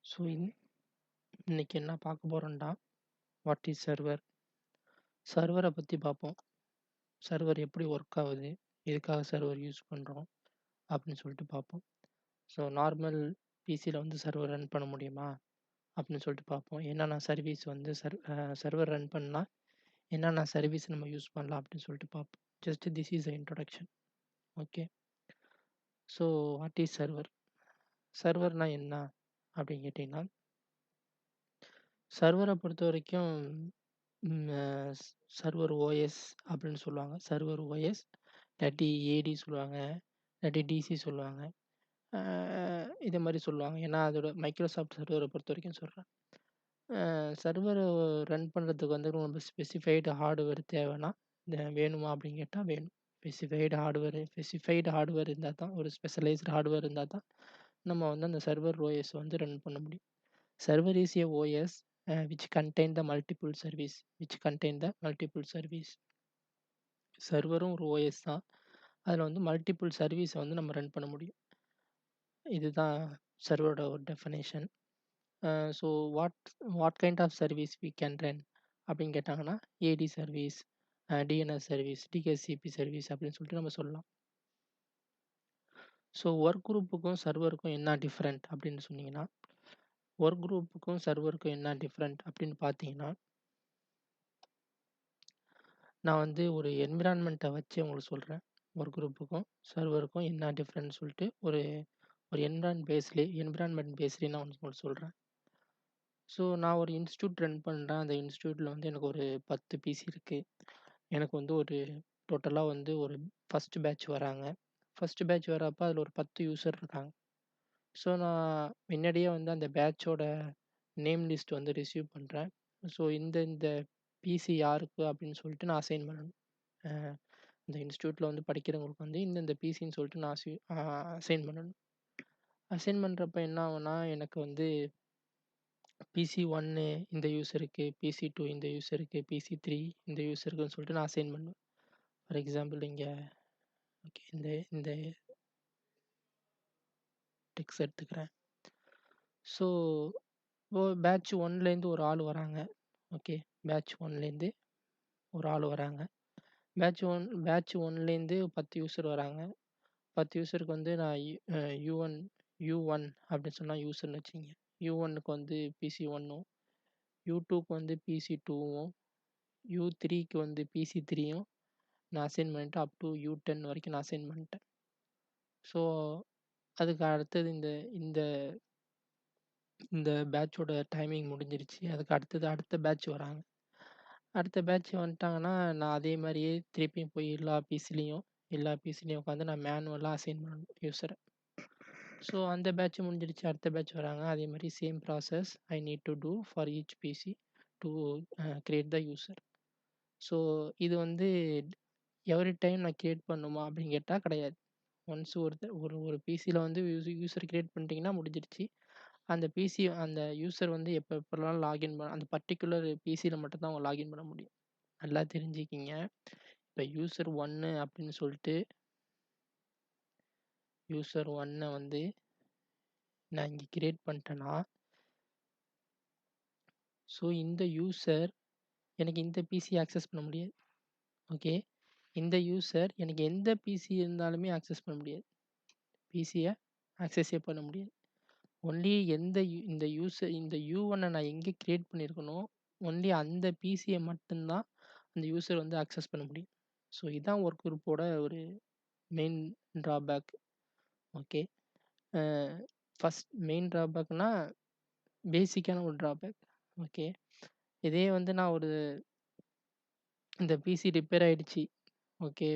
So இன்னைக்கு என்ன பார்க்க போறோம்டா, வாட் இஸ் சர்வர்? சர்வரை பற்றி பார்ப்போம். சர்வர் எப்படி ஒர்க் ஆகுது, எதுக்காக சர்வர் யூஸ் பண்ணுறோம் அப்படின்னு சொல்லிட்டு பார்ப்போம். ஸோ நார்மல் பிசியில் வந்து சர்வர் ரன் பண்ண முடியுமா அப்படின்னு சொல்லிட்டு பார்ப்போம். என்னென்ன சர்வீஸ் வந்து சர்வர் ரன் பண்ணால் என்னென்ன சர்வீஸ் நம்ம யூஸ் பண்ணலாம் அப்படின்னு சொல்லிட்டு பார்ப்போம். Just this is introduction. Okay. So what is server? சர்வர்னா என்ன அப்படின்னு கேட்டிங்கன்னா, சர்வரை பொறுத்த வரைக்கும் சர்வர் ஓஎஸ் அப்படின்னு சொல்லுவாங்க. சர்வர் ஓஎஸ் இல்லாட்டி ஏடி சொல்லுவாங்க, இல்லாட்டி டிசி சொல்லுவாங்க. இதே மாதிரி சொல்லுவாங்க. ஏன்னா அதோட மைக்ரோசாஃப்ட் சர்வரை பொறுத்த வரைக்கும் சொல்கிறேன். சர்வரை ரன் பண்ணுறதுக்கு வந்து ரொம்ப ஸ்பெசிஃபைடு ஹார்ட்வேர் தேவைன்னா வேணுமா அப்படின்னு கேட்டால் வேணும். ஸ்பெசிஃபைடு ஹார்ட்வேர் இருந்தால் தான், ஒரு ஸ்பெஷலைஸ்டு ஹார்ட்வேர் இருந்தால் தான் நம்ம வந்து அந்த சர்வர் ஓஎஸ் வந்து ரன் பண்ண முடியும். Server is a OS which contain the multiple service. சர்வரும் ஒரு ஓஎஸ் தான். அதில் வந்து மல்டிபிள் சர்வீஸை வந்து நம்ம ரன் பண்ண முடியும். இதுதான் சர்வரோட ஒரு definition. So what kind of service we can run அப்படின்னு கேட்டாங்கன்னா, AD service, DNS service, DHCP service அப்படின்னு சொல்லிட்டு நம்ம சொல்லலாம். ஸோ ஒர்க் குரூப்புக்கும் சர்வருக்கும் என்ன டிஃப்ரெண்ட் அப்படின்னு சொன்னீங்கன்னா, ஒர்க் குரூப்புக்கும் சர்வருக்கும் என்ன டிஃப்ரெண்ட் அப்படின்னு பார்த்தீங்கன்னா, நான் வந்து ஒரு என்விரான்மெண்ட்டை வச்சு உங்களுக்கு சொல்கிறேன். ஒர்க் குரூப்புக்கும் சர்வருக்கும் என்ன டிஃப்ரெண்ட்னு சொல்லிட்டு ஒரு ஒரு என்விரான்மெண்ட் பேஸ்லேயே நான் உங்களுக்கு சொல்கிறேன். ஸோ நான் ஒரு இன்ஸ்டியூட் ரன் பண்ணுறேன். அந்த இன்ஸ்டியூட்டில் வந்து எனக்கு ஒரு 10 பிசி இருக்குது. எனக்கு வந்து ஒரு டோட்டலாக வந்து ஒரு ஃபஸ்ட்டு பேட்ச் வராங்க. ஃபஸ்ட்டு பேட்ச் வரப்போ அதில் ஒரு 10 யூசர் இருக்காங்க. ஸோ நான் முன்னாடியே வந்து அந்த பேட்சோட நேம் லிஸ்ட் வந்து ரிசீவ் பண்ணுறேன். ஸோ இந்த பிசி யாருக்கு அப்படின்னு சொல்லிட்டு நான் அசைன் பண்ணணும். இந்த இன்ஸ்டியூட்டில் வந்து படிக்கிறவங்களுக்கு வந்து இந்த பிசின்னு சொல்லிட்டு நான் அசைன் பண்ணணும். அசைன் பண்ணுறப்ப என்ன ஆகும்னா, எனக்கு வந்து பிசி 1 இந்த யூசருக்கு, பிசி 2 இந்த யூசருக்கு, பிசி 3 இந்த யூசருக்குன்னு சொல்லிட்டு நான் அசைன் பண்ணுவேன். ஃபார் எக்ஸாம்பிள் இங்கே ஓகே இந்த இந்த டெக்ஸ்ட் எடுத்துக்கிறேன். ஸோ பேட்ச் 1லேருந்து ஒரு ஆள் வராங்க. ஓகே, பேட்ச் 1லேருந்து ஒரு ஆள் வராங்க. பேட்ச் 1லேருந்து 10 யூசர் வராங்க. 10 யூசருக்கு வந்து நான் யூ1 அப்படின்னு சொன்னால் யூசர்னு வச்சுங்க. யூ1க்கு வந்து பிசி 1ம், யூ2க்கு வந்து பிசி 2வும், யூ3க்கு வந்து பிசி 3யும் நான் அசைன் பண்ணிட்டு அப் டு யூ10 வரைக்கும் நான் அசைன் பண்ணிட்டேன். ஸோ அதுக்கு அடுத்தது இந்த இந்த இந்த பேட்சோட டைமிங் முடிஞ்சிருச்சு. அதுக்கு அடுத்தது அடுத்த பேட்ச் வராங்க. அடுத்த பேட்ச் வந்துட்டாங்கன்னா, நான் அதே மாதிரியே திருப்பியும் போய் எல்லா பிசிலையும் உட்காந்து நான் மேனுவலாக அசைன் பண்ணணும் யூஸரை. ஸோ அந்த பேட்ச் முடிஞ்சிருச்சு. அடுத்த பேட்ச் வராங்க. அதே மாதிரி same process I need to do for each PC to create the user. So இது வந்து எவ்ரி டைம் நான் கிரியேட் பண்ணணுமா அப்படின்னு கேட்டால் கிடையாது. ஒன்ஸ் ஒரு ஒரு பிசியில் வந்து யூசர் கிரியேட் பண்ணிட்டீங்கன்னா முடிஞ்சிருச்சு. அந்த யூசர் வந்து எப்போலாம் லாகின் அந்த பர்டிகுலர் பிசியில் மட்டும்தான் அவங்க லாகின் பண்ண முடியும். நல்லா தெரிஞ்சுக்கிங்க. இப்போ யூசர் 1 அப்படின்னு சொல்லிட்டு யூசர் 1 வந்து நான் இங்கே கிரியேட் பண்ணிட்டேன்னா, ஸோ இந்த யூசர் எனக்கு இந்த பிசியை ஆக்சஸ் பண்ண முடியாது. ஓகே, இந்த யூசர் எனக்கு எந்த பிசி இருந்தாலுமே ஆக்சஸ் பண்ண முடியாது. பிசியை ஆக்சஸே பண்ண முடியாது. ஒன்லி இந்த யூசர் இந்த யூ1 நான் எங்கே கிரியேட் பண்ணியிருக்கனோ, ஒன்லி அந்த பிசியை மட்டும்தான் அந்த யூசர் வந்து ஆக்சஸ் பண்ண முடியும். ஸோ இதான் ஒர்க் குரூப்போட ஒரு main drawback. Okay, first main ட்ராபேக்னா பேசிக்கான ஒரு ட்ராபேக். ஓகே, இதே வந்து நான் இந்த பிசி ரிப்பேர் ஆயிடுச்சு. ஓகே,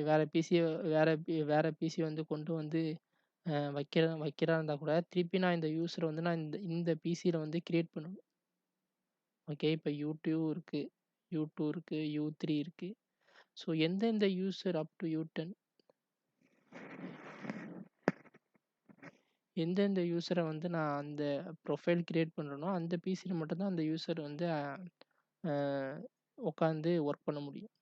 வேற பிசி வந்து கொண்டு வந்து வைக்கிறா இருந்தா கூட திருப்பி நான் இந்த யூசரை வந்து நான் இந்த பிசியில் வந்து கிரியேட் பண்ணணும். ஓகே, இப்போ யூ2 இருக்கு, யூ3 இருக்கு. ஸோ எந்தெந்த யூசர் அப் டு யூ10 எந்தெந்த யூசரை வந்து நான் அந்த ப்ரொஃபைல் கிரியேட் பண்ணுறேனோ அந்த பிசியில் மட்டும்தான் அந்த யூசர் வந்து உட்காந்து ஒர்க் பண்ண முடியும்.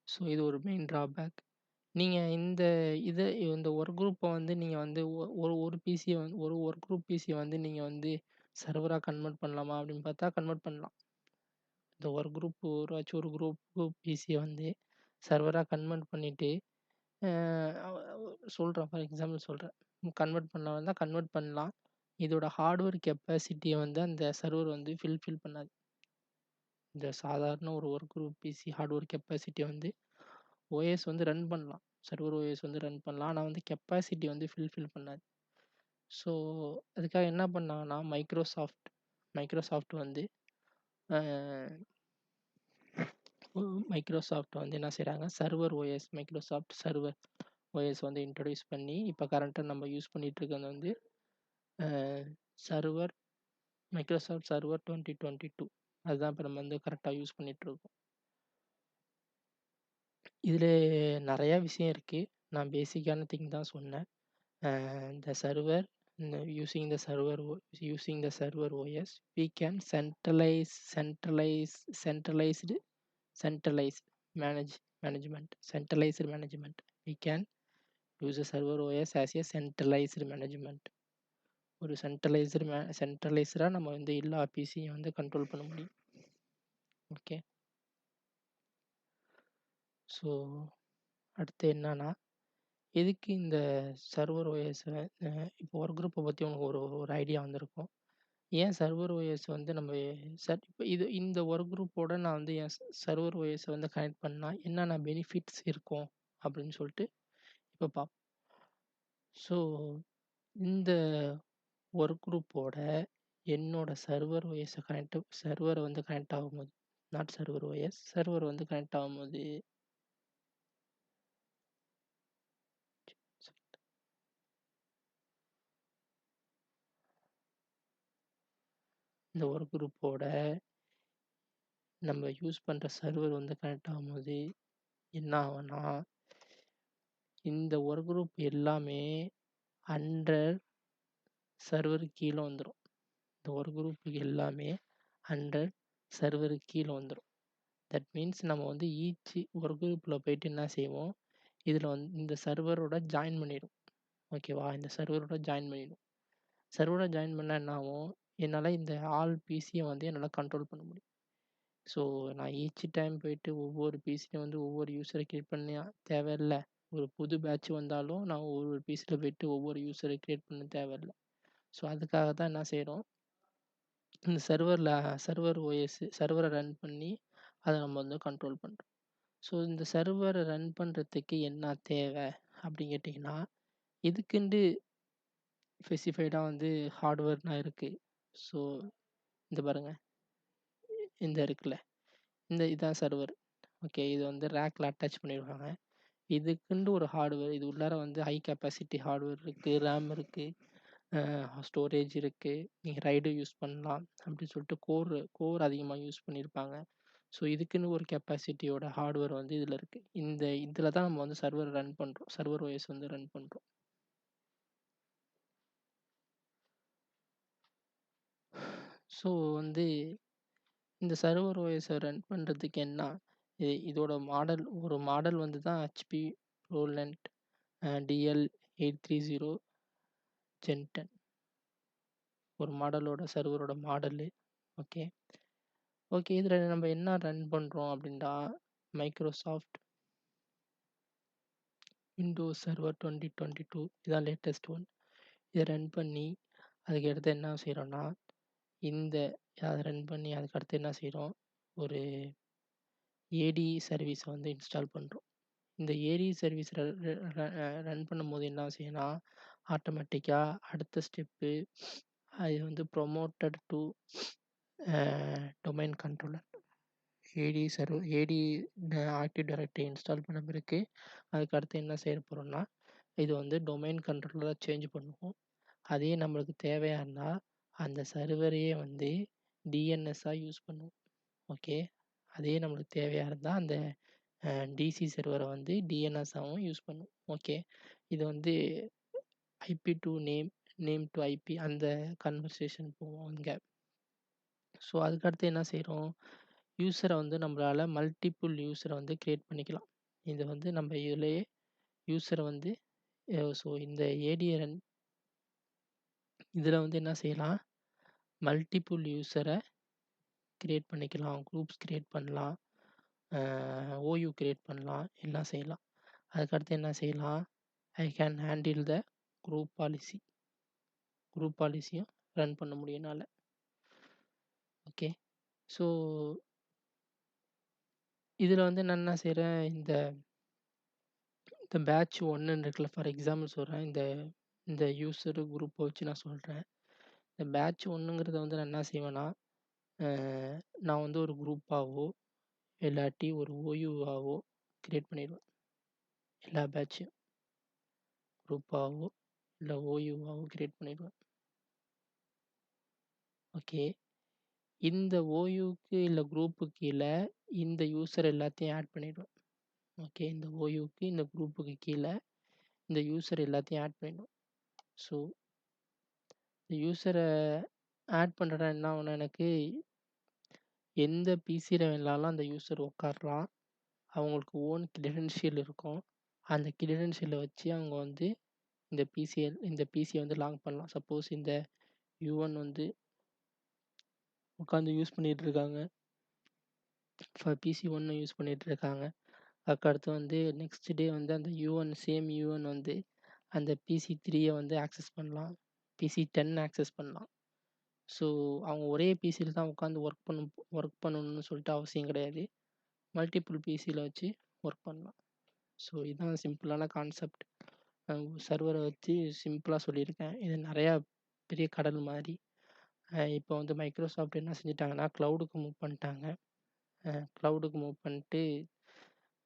ஸோ இது ஒரு மெயின் ட்ராபேக். நீங்க இந்த ஒர்க் குரூப்ப வந்து நீங்க வந்து ஒரு பிசிய வந்து ஒரு ஒர்க் குரூப் பிசிய வந்து நீங்க வந்து சர்வரா கன்வெர்ட் பண்ணலாமா அப்படின்னு பார்த்தா கன்வெர்ட் பண்ணலாம். இந்த ஒர்க் குரூப் ஒரு குரூப் பிசிய வந்து சர்வரா கன்வெர்ட் பண்ணிட்டு அ சொல்றேன். ஃபார் எக்ஸாம்பிள் சொல்றேன். கன்வெர்ட் பண்ண வந்தா கன்வெர்ட் பண்ணலாம். இதோட ஹார்ட்வேர் கெப்பாசிட்டிய வந்து அந்த சர்வர் வந்து ஃபில் பண்ணாது. இந்த சாதாரண ஒரு ஒர்க் குரூப் பிசி ஹார்ட்வேர் கெப்பாசிட்டிய வந்து ஓஎஸ் வந்து ரன் பண்ணலாம். சர்வர் ஓஎஸ் வந்து ரன் பண்ணலாம். ஆனா வந்து கெப்பாசிட்டி வந்து ஃபில் பண்ணாது. ஸோ அதுக்காக என்ன பண்ணாங்கன்னா, மைக்ரோசாஃப்ட் வந்து அ மைக்ரோசாஃப்ட் வந்து என்ன செய்றாங்க, மைக்ரோசாஃப்ட் சர்வர் ஓஎஸ் வந்து இன்ட்ரோடியூஸ் பண்ணி, இப்ப கரண்ட்டா நம்ம யூஸ் பண்ணிட்டு இருக்கிறது வந்து அ சர்வர் மைக்ரோசாஃப்ட் சர்வர் 2022 அதுதான் இப்ப நம்ம வந்து கரெக்ட்டா யூஸ் பண்ணிட்டு இருக்கோம். இதுல நெறைய விஷயம் இருக்கு. நான் பேசிக்கான திங் தான் சொன்னேன். The server using the server OS, we can centralized management. We can use the server OS as a centralized management. ஒரு சென்ட்ரலைஸ்டா நம்ம வந்து எல்லா பிசியும் வந்து கண்ட்ரோல் பண்ண முடியும். ஓகே. ஸோ அடுத்து என்னன்னா, எதுக்கு இந்த சர்வர் ஓஎஸ் இப்போ ஒர்க் குரூப்ப பத்தி உங்களுக்கு ஒரு ஒரு ஐடியா வந்திருக்கும். ஏன் சர்வர் ஓஎஸ் வந்து நம்ம இப்ப இந்த ஒர்க் குரூப்போட நான் வந்து என் சர்வர் ஓஎஸ வந்து கனெக்ட் பண்ணா என்னென்ன பெனிஃபிட்ஸ் இருக்கும் அப்படின்னு சொல்லிட்டு இப்ப ஸோ இந்த ஒர்க் குரூப்போட என்னோட சர்வர வந்து கனெக்ட் ஆகும்போது நாட் சர்வர் ஓஎஸ் சர்வர் வந்து கனெக்ட் ஆகும்போது இந்த ஒர்க் குரூப்போட நம்ம யூஸ் பண்ற சர்வர் வந்து கனெக்ட் ஆகும்போது என்ன ஆகும்னா, இந்த ஒர்க் குரூப் எல்லாமே அண்டர் சர்வருக்கு கீழ வந்துரும். இந்த ஒர்க் குரூப் எல்லாமே அண்டர் சர்வருக்கு கீழ வந்துரும். தட் மீன்ஸ் நம்ம வந்து ஒர்க் குரூப்ல போயிட்டு என்ன செய்வோம், இதுல வந்து இந்த சர்வரோட ஜாயின் பண்ணிடும். ஓகேவா? இந்த சர்வரோட ஜாயின் பண்ணிடும். சர்வரோட ஜாயின் பண்ணா என்ன ஆகும், என்னால இந்த ஆல் பிசிய வந்து என்னால கண்ட்ரோல் பண்ண முடியும். ஸோ நான் டைம் போயிட்டு ஒவ்வொரு பிசியும் வந்து ஒவ்வொரு யூசர கிரியேட் பண்ண தேவையில்ல. ஒரு புது பேட்ச் வந்தாலும் நான் ஒவ்வொரு பிசில போயிட்டு ஒவ்வொரு யூசர கிரியேட் பண்ண தேவையில்ல. ஸோ அதுக்காக தான் என்ன செய்றோம், இந்த சர்வர ரன் பண்ணி அத நம்ம வந்து கண்ட்ரோல் பண்றோம். ஸோ இந்த சர்வர ரன் பண்றதுக்கு என்ன தேவை அப்படின்னு கேட்டீங்கன்னா, இதுக்குன்ட்டு ஸ்பெசிஃபைடா வந்து ஹார்ட்வேர்லாம் இருக்கு. ஸோ இந்த பாருங்க, இந்த இருக்குல்ல, இதான் சர்வர். ஓகே. இது வந்து ரேக்ல அட்டாச் பண்ணிருக்காங்க. இதுக்குன்ட்டு ஒரு ஹார்ட்வேர் இது உள்ளார வந்து ஹை கெப்பாசிட்டி ஹார்ட்வேர் இருக்கு, ரேம் இருக்கு, ஸ்டோரேஜ் இருக்கு. நீங்க ரைடும் யூஸ் பண்ணலாம். அப்படின்னு சொல்லிட்டு கோர் அதிகமா யூஸ் பண்ணியிருப்பாங்க. ஸோ இதுக்குன்னு ஒரு கெப்பாசிட்டியோட ஹார்ட்வேர் வந்து இதுல இருக்கு. இதுல தான் நம்ம வந்து சர்வர் ரன் பண்றோம். சர்வர் ஓஎஸ் வந்து ரன் பண்றோம். ஸோ வந்து இந்த சர்வர் ஓஎஸ ரன் பண்றதுக்கு என்ன, ஒரு மாடல் வந்து தான் HP ProLent DL830 Gen 10 ஒரு சர்வரோட மாடலு. ஓகே. ஓகே. இதுல நம்ம என்ன ரன் பண்றோம் அப்படின்னா, மைக்ரோசாஃப்ட் விண்டோஸ் சர்வர் 2022 இதான் லேட்டஸ்ட் ஒன். இத ரன் பண்ணி அதுக்கு அடுத்து என்ன செய்றோம்னா, இந்த அத ரன் பண்ணி அதுக்கு அடுத்து என்ன செய்றோம், ஒரு ADE சர்வீஸ வந்து இன்ஸ்டால் பண்றோம். இந்த ADE சர்வீஸ் ரன் பண்ணும்போது என்ன செய்யும்னா, ஆட்டோமேட்டிக்கா அடுத்த ஸ்டெப்பு அது வந்து promoted to a domain controller. ADE active directory install பண்ண பிறகு, அதுக்கு அடுத்து என்ன செய்ய போறோம்னா, இது வந்து டொமைன் கண்ட்ரோலரா சேஞ்ச் பண்ணுவோம். அதே நம்மளுக்கு தேவையா இருந்தா, அந்த சர்வரையே வந்து DNSஆ யூஸ் பண்ணுவோம். ஓகே. அதே நம்மளுக்கு தேவையா இருந்தா, அந்த DC சர்வர வந்து DNSஆவும் யூஸ் பண்ணுவோம். ஓகே. இது வந்து IP to name to IP அந்த கன்வர்சேஷன் போவோம் இங்க. ஸோ அதுக்கடுத்து என்ன செய்றோம், யூசர வந்து நம்மளால மல்டிபிள் யூசர வந்து கிரியேட் பண்ணிக்கலாம். இது வந்து நம்ம இதுலயே யூசரை வந்து ஸோ இந்த ஏடியை ரன் இதில் வந்து என்ன செய்யலாம், மல்டிபிள் யூசரை கிரியேட் பண்ணிக்கலாம், குரூப்ஸ் கிரியேட் பண்ணலாம், ஓயூ கிரியேட் பண்ணலாம், எல்லாம் செய்யலாம். அதுக்கடுத்து என்ன செய்யலாம், I can handle the group policy, group பாலிசியும் ரன் பண்ண முடியும் என்னால். ஓகே, ஸோ இதில் வந்து நான் என்ன செய்கிறேன், இந்த இந்த பேட்ச் ஒன்றுன்னு இருக்குல்ல, ஃபார் எக்ஸாம்பிள் சொல்கிறேன், இந்த இந்த யூசரு குரூப்பை வச்சு நான் சொல்கிறேன். இந்த பேட்ச் ஒன்றுங்கிறத வந்து நான் என்ன செய்வேன்னா, நான் வந்து ஒரு குரூப்பாகவோ இல்லாட்டி ஒரு ஓயூவாகவோ கிரியேட் பண்ணிடுவேன். எல்லா பேட்சையும் குரூப்பாகவோ இல்லை ஓயூவாகவோ கிரியேட் பண்ணிடுவேன். ஓகே, இந்த ஓயூக்கு இல்லை குரூப்புக்கு கீழே இந்த யூசர் எல்லாத்தையும் ஆட் பண்ணிடுவேன். ஓகே, இந்த ஓயூக்கு இந்த குரூப்புக்கு கீழே இந்த யூசர் எல்லாத்தையும் ஆட் பண்ணிடுவேன். ஸோ இந்த யூசரை ஆட் பண்ணுறேன்னா என்ன ஆகும்னா, எனக்கு எந்த பிசியில் வேணாலும் அந்த யூசர் உட்காரலாம். அவங்களுக்கு ஓன் கிரெடென்ஷியல் இருக்கும். அந்த கிரெடென்ஷியலை வச்சு அவங்க வந்து இந்த பிசியை வந்து லாக் பண்ணலாம். சப்போஸ் இந்த யூ1 வந்து உட்காந்து யூஸ் பண்ணிகிட்டு இருக்காங்க, பிசி 1 யூஸ் பண்ணிகிட்டு இருக்காங்க. அதுக்கடுத்து வந்து நெக்ஸ்ட் டே வந்து அந்த சேம் யூ1 வந்து அந்த பிசி 3யை வந்து ஆக்சஸ் பண்ணலாம், பிசி 10 ஆக்சஸ் பண்ணலாம். ஸோ அவங்க ஒரே பிசியில் தான் உட்காந்து ஒர்க் பண்ணணும்னு சொல்லிட்டு அவசியம் கிடையாது. மல்டிபிள் பிசியில் வச்சு ஒர்க் பண்ணலாம். ஸோ இதுதான் சிம்பிளான கான்செப்ட். சர்வரை வச்சு சிம்பிளாக சொல்லியிருக்கேன். இது நிறையா பெரிய கடல் மாதிரி. இப்போ வந்து மைக்ரோசாஃப்ட் என்ன செஞ்சுட்டாங்கன்னா, க்ளவுடுக்கு மூவ் பண்ணிட்டாங்க. க்ளவுடுக்கு மூவ் பண்ணிட்டு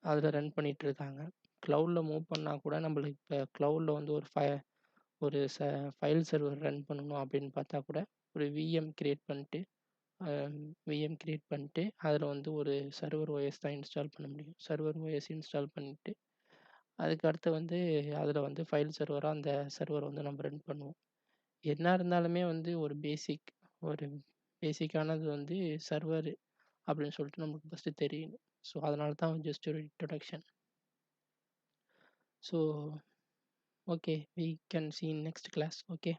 அதில் ரன் பண்ணிகிட்ருக்காங்க. க்ளவுடில் மூவ் பண்ணால் கூட நம்மளுக்கு இப்போ க்ளவுடில் வந்து ஒரு ஃபைல் சர்வர் ரன் பண்ணணும் அப்படின்னு பார்த்தா கூட ஒரு விஎம் கிரியேட் பண்ணிட்டு அதில் வந்து ஒரு சர்வர் ஓஎஸ் தான் இன்ஸ்டால் பண்ண முடியும். சர்வர் ஓஎஸ் இன்ஸ்டால் பண்ணிவிட்டு அதுக்கடுத்து வந்து அதில் வந்து ஃபைல் சர்வராக அந்த சர்வர் வந்து நம்ம ரன் பண்ணுவோம். என்ன இருந்தாலுமே வந்து ஒரு பேசிக்கானது வந்து சர்வர் அப்படின்னு சொல்லிட்டு நமக்கு ஃபஸ்ட்டு தெரியணும். ஸோ அதனால தான் ஜஸ்ட் ஒரு introduction. So okay, we can see in next class. Okay.